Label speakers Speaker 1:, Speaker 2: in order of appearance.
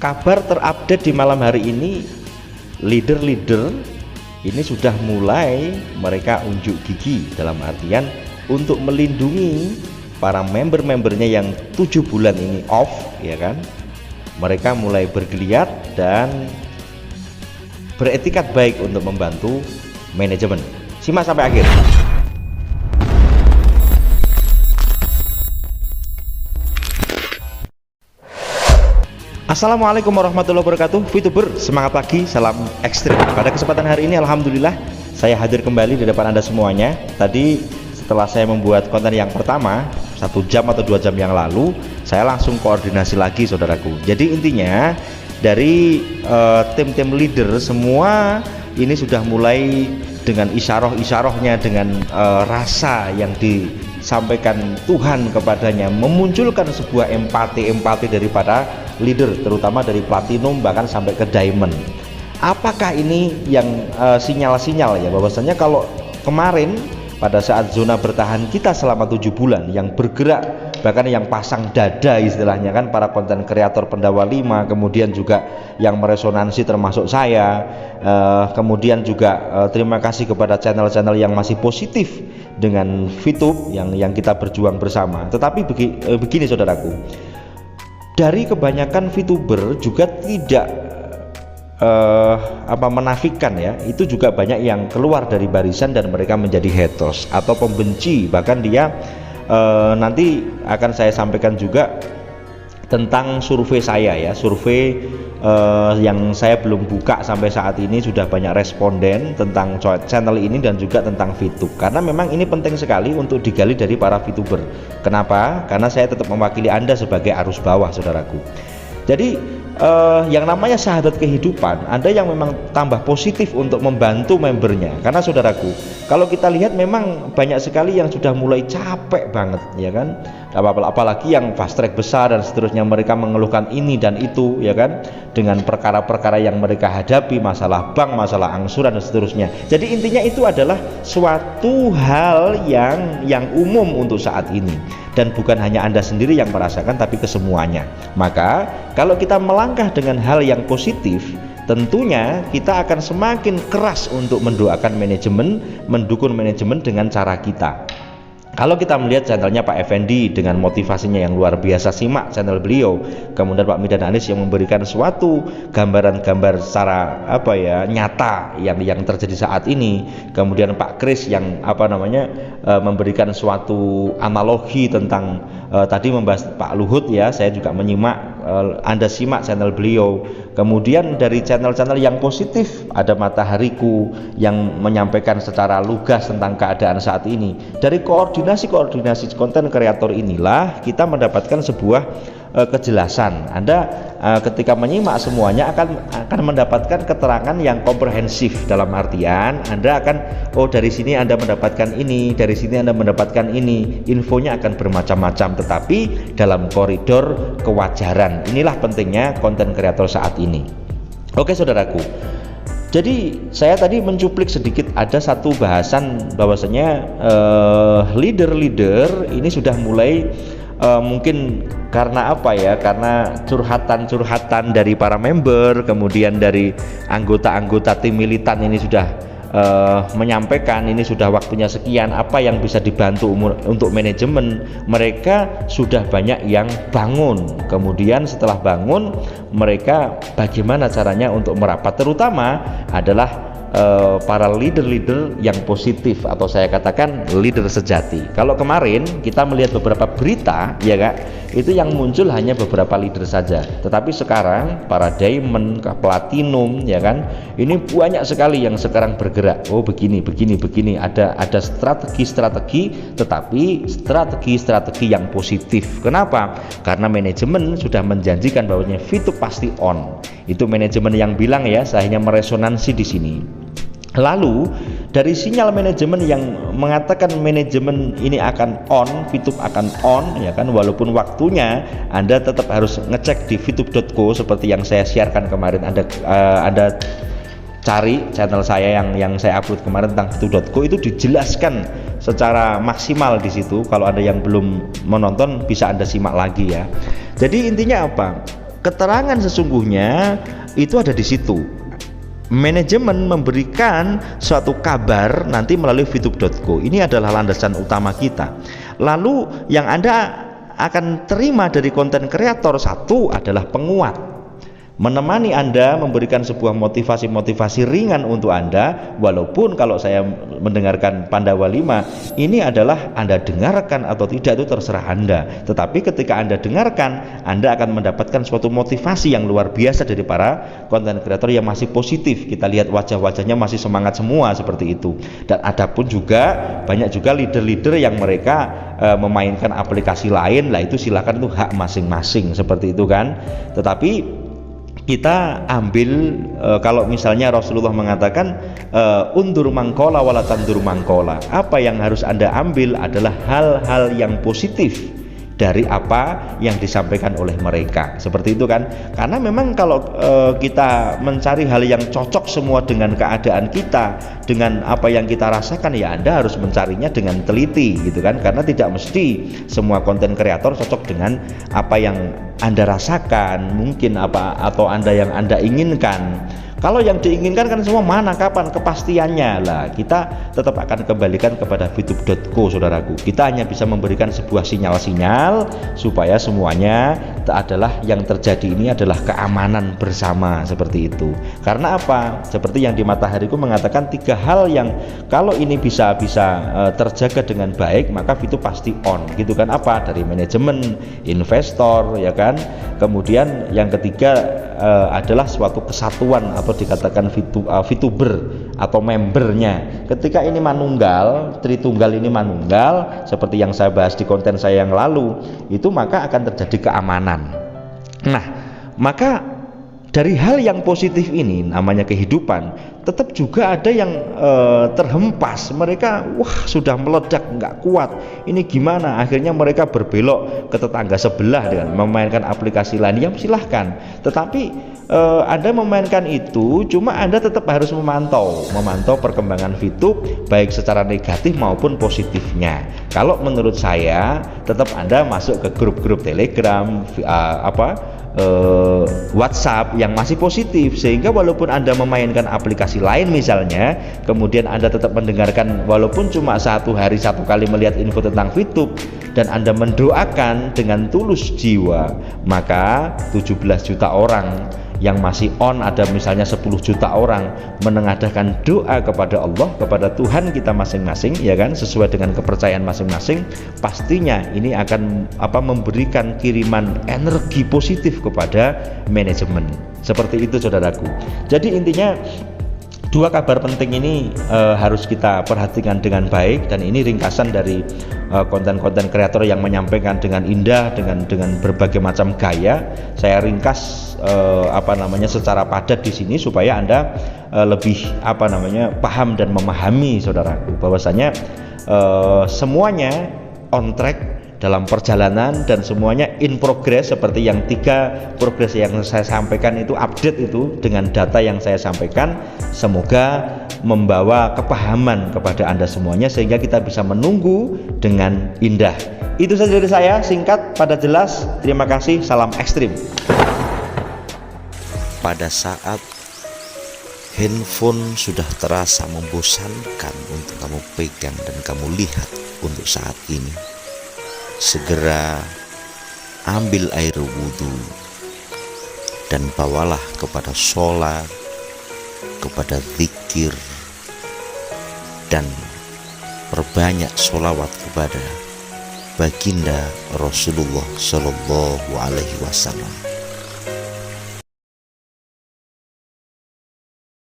Speaker 1: kabar terupdate di malam hari ini, leader-leader ini sudah mulai mereka unjuk gigi, dalam artian untuk melindungi para member-membernya yang 7 bulan ini off, ya kan. Mereka mulai bergeliat dan beretikat baik untuk membantu manajemen. Simak sampai akhir. Assalamualaikum warahmatullahi wabarakatuh. VTuber, semangat pagi, salam ekstrim. Pada kesempatan hari ini alhamdulillah saya hadir kembali di depan Anda semuanya. Tadi setelah saya membuat konten yang pertama 1 jam atau 2 jam yang lalu, saya langsung koordinasi lagi, saudaraku. Jadi intinya dari tim-tim leader semua ini sudah mulai dengan isyarah-isyarahnya, dengan rasa yang disampaikan Tuhan kepadanya, memunculkan sebuah empati daripada leader, terutama dari platinum bahkan sampai ke diamond. Apakah ini yang sinyal-sinyal ya, bahwasanya kalau kemarin pada saat zona bertahan kita selama 7 bulan yang bergerak, bahkan yang pasang dada istilahnya kan, para konten kreator Pendawa 5, kemudian juga yang meresonansi termasuk saya, kemudian juga terima kasih kepada channel-channel yang masih positif dengan VTube yang kita berjuang bersama. Tetapi begini saudaraku, dari kebanyakan VTuber juga tidak menafikan ya, itu juga banyak yang keluar dari barisan dan mereka menjadi haters atau pembenci. Bahkan dia nanti akan saya sampaikan juga tentang survei saya ya, survei yang saya belum buka sampai saat ini, sudah banyak responden tentang channel ini dan juga tentang VTube, karena memang ini penting sekali untuk digali dari para VTuber. Kenapa? Karena saya tetap mewakili Anda sebagai arus bawah, saudaraku. Jadi yang namanya sahabat kehidupan, Anda yang memang tambah positif untuk membantu membernya. Karena saudaraku, kalau kita lihat memang banyak sekali yang sudah mulai capek banget ya kan, apalagi yang fast track besar dan seterusnya, mereka mengeluhkan ini dan itu ya kan, dengan perkara-perkara yang mereka hadapi, masalah bank, masalah angsuran dan seterusnya. Jadi intinya itu adalah suatu hal yang umum untuk saat ini, dan bukan hanya Anda sendiri yang merasakan, tapi kesemuanya. Maka kalau kita melangkah dengan hal yang positif, tentunya kita akan semakin keras untuk mendoakan manajemen, mendukung manajemen dengan cara kita. Kalau kita melihat channelnya Pak Effendi dengan motivasinya yang luar biasa, simak channel beliau. Kemudian Pak Midan Anis yang memberikan suatu gambaran-gambar secara nyata yang terjadi saat ini. Kemudian Pak Kris yang memberikan suatu analogi tentang tadi membahas Pak Luhut ya, saya juga menyimak. Anda simak channel beliau. Kemudian dari channel-channel yang positif, ada Matahariku yang menyampaikan secara lugas tentang keadaan saat ini. Dari koordinasi konten kreator inilah kita mendapatkan sebuah kejelasan. Anda ketika menyimak semuanya akan mendapatkan keterangan yang komprehensif, dalam artian Anda akan dari sini Anda mendapatkan ini, dari sini Anda mendapatkan ini, infonya akan bermacam-macam tetapi dalam koridor kewajaran. Inilah pentingnya konten kreator saat ini. Oke saudaraku, jadi saya tadi mencuplik sedikit, ada satu bahasan bahwasanya leader-leader ini sudah mulai mungkin karena karena curhatan dari para member, kemudian dari anggota-anggota tim militan ini sudah menyampaikan ini sudah waktunya sekian, apa yang bisa dibantu untuk manajemen. Mereka sudah banyak yang bangun, kemudian setelah bangun mereka bagaimana caranya untuk merapat, terutama adalah para leader-leader yang positif, atau saya katakan leader sejati. Kalau kemarin kita melihat beberapa berita ya Kak, itu yang muncul hanya beberapa leader saja, tetapi sekarang para diamond, platinum ya kan, ini banyak sekali yang sekarang bergerak. Begini, ada strategi, tetapi strategi yang positif. Kenapa? Karena manajemen sudah menjanjikan bahwa VTube pasti on. Itu manajemen yang bilang ya, saya hanya meresonansi di sini. Lalu dari sinyal manajemen yang mengatakan manajemen ini akan on, VTube akan on ya kan, walaupun waktunya Anda tetap harus ngecek di vtube.co seperti yang saya siarkan kemarin. Anda cari channel saya yang saya upload kemarin tentang vtube.co, itu dijelaskan secara maksimal di situ. Kalau ada yang belum menonton bisa Anda simak lagi ya. Jadi intinya apa? keterangan sesungguhnya itu ada di situ. Manajemen memberikan suatu kabar nanti melalui fitup.co. Ini adalah landasan utama kita. Lalu yang Anda akan terima dari konten kreator, satu adalah penguat, menemani Anda, memberikan sebuah motivasi-motivasi ringan untuk Anda. Walaupun kalau saya mendengarkan Pandawa 5 ini adalah Anda dengarkan atau tidak itu terserah Anda, tetapi ketika Anda dengarkan, Anda akan mendapatkan suatu motivasi yang luar biasa dari para konten kreator yang masih positif. Kita lihat wajah-wajahnya masih semangat semua seperti itu. Dan ada pun juga banyak juga leader-leader yang mereka memainkan aplikasi lain, lah itu silakan, itu hak masing-masing seperti itu kan. Tetapi kita ambil kalau misalnya Rasulullah mengatakan undur mangkola wala tandur mangkola, apa yang harus Anda ambil adalah hal-hal yang positif dari apa yang disampaikan oleh mereka, seperti itu kan. Karena memang kalau kita mencari hal yang cocok semua dengan keadaan kita, dengan apa yang kita rasakan, ya Anda harus mencarinya dengan teliti gitu kan. Karena tidak mesti semua konten kreator cocok dengan apa yang Anda rasakan, mungkin apa atau yang Anda inginkan. Kalau yang diinginkan kan semua mana, kapan, kepastiannya lah, kita tetap akan kembalikan kepada fitup.co, saudaraku. Kita hanya bisa memberikan sebuah sinyal-sinyal supaya semuanya adalah yang terjadi ini adalah keamanan bersama, seperti itu. Karena apa? Seperti yang di Matahariku mengatakan 3 hal yang kalau ini bisa terjaga dengan baik, maka Fitup pasti on gitu kan. Apa? Dari manajemen, investor, ya kan. Kemudian yang ketiga adalah suatu kesatuan atau dikatakan Fituber atau membernya. Ketika ini manunggal, Tritunggal ini manunggal, seperti yang saya bahas di konten saya yang lalu, itu maka akan terjadi keamanan. Nah, maka dari hal yang positif ini namanya kehidupan, tetap juga ada yang terhempas. Mereka sudah meledak, nggak kuat, ini gimana, akhirnya mereka berbelok ke tetangga sebelah dengan memainkan aplikasi lain. Ya silahkan, tetapi Anda memainkan itu, cuma Anda tetap harus memantau perkembangan Fitup baik secara negatif maupun positifnya. Kalau menurut saya tetap Anda masuk ke grup-grup Telegram, WhatsApp yang masih positif, sehingga walaupun Anda memainkan aplikasi lain misalnya, kemudian Anda tetap mendengarkan walaupun cuma 1 hari 1 kali melihat info tentang Fitup, dan Anda mendoakan dengan tulus jiwa, maka 17 juta orang yang masih on, ada misalnya 10 juta orang menengadahkan doa kepada Allah, kepada Tuhan kita masing-masing, ya kan, sesuai dengan kepercayaan masing-masing, pastinya ini akan memberikan kiriman energi positif kepada manajemen. Seperti itu, saudaraku. Jadi intinya 2 kabar penting ini harus kita perhatikan dengan baik, dan ini ringkasan dari konten-konten kreator yang menyampaikan dengan indah, dengan berbagai macam gaya. Saya ringkas secara padat di sini supaya Anda lebih paham dan memahami, saudaraku, bahwasanya semuanya on track dalam perjalanan dan semuanya in progress, seperti yang 3 progress yang saya sampaikan itu, update itu dengan data yang saya sampaikan. Semoga membawa kepahaman kepada Anda semuanya sehingga kita bisa menunggu dengan indah. Itu saja dari saya, singkat, padat, jelas. Terima kasih, salam ekstrim.
Speaker 2: Pada saat handphone sudah terasa membosankan untuk kamu pegang dan kamu lihat untuk saat ini, segera ambil air wudhu dan bawalah kepada sholat, kepada zikir, dan perbanyak sholawat kepada baginda Rasulullah Shallallahu Alaihi Wasallam.